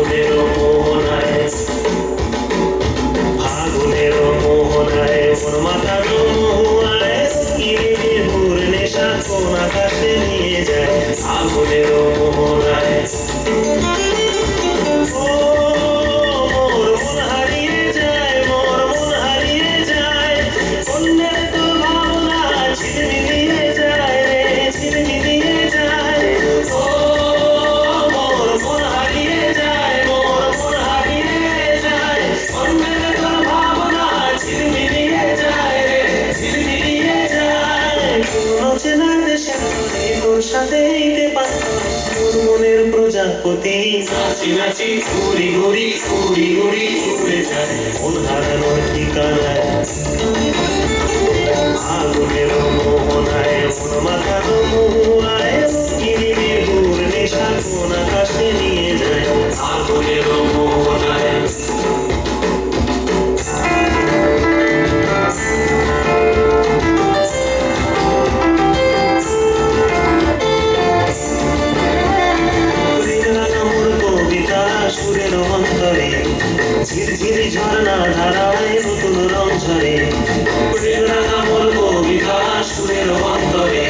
ফাগুনের মোহনায় ফাগুনের মোহনায় মোর মাতানো মহুয়ায় বিহুর নেশা কোন আকাশে নিয়ে যায় ফাগুনের মোহনায় মনের প্রজাপতি নাচি নাচি ঘুরি ঘুরি ঘুরি ঘুরি উড়ে যায় মন হারানোর ঠিকানায় ফাগুনের মোহনায় মন মাতানো মহুয়ায় বিহুর নেশা কোন আকাশে নিয়ে যায় ফাগুনের মোহনায় সুরের অন্তরে ঝিরঝিরি ঝর্ণা ধারায় নতুন রং ঝরে মোর কবিতা সুরের অন্তরে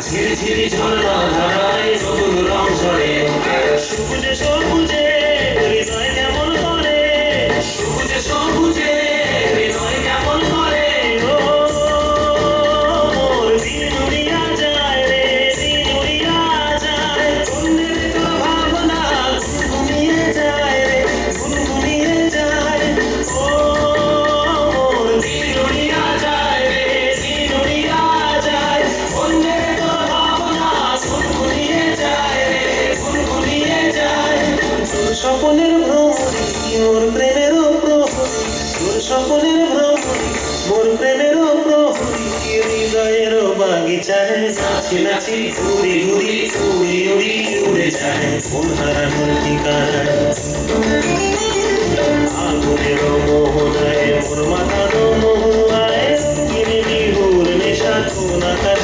ঝিরঝিরি ঝর্ণা ধারায় নতুন রং ঝরে সবুজে সবুজে হৃদয় কেমন করে সবুজে সবুজে হৃদয় কেমন করে মোর দিন উড়িয়া যায় রে দিন উড়িয়া যায় অন্যের তোর ভাবনা ঘুমিয়ে যায় রে ঘুমিয়ে যায় ও মোর দিন উড়িয়া যায় রে দিন উড়িয়া যায় অন্যের তোর ভাবনা ঘুমিয়ে যায় রে ঘুমিয়ে যায় তোর স্বপ্নের ভ্রমণে মোর প্রেমেরও প্রহরী তোর স্বপ্নের ভ্রমণে মোর প্রেমেরও প্রহরী হৃদয়ের বাগিচায় নাচি নাচি ঘুরি ঘুরি উড়ি উড়ি উড়ে যায় মন হারানোর ঠিকানায় ফাগুনের মোহনায় মোর মাতানো মহুয়ায় বিহুর নেশা কোন আকাশে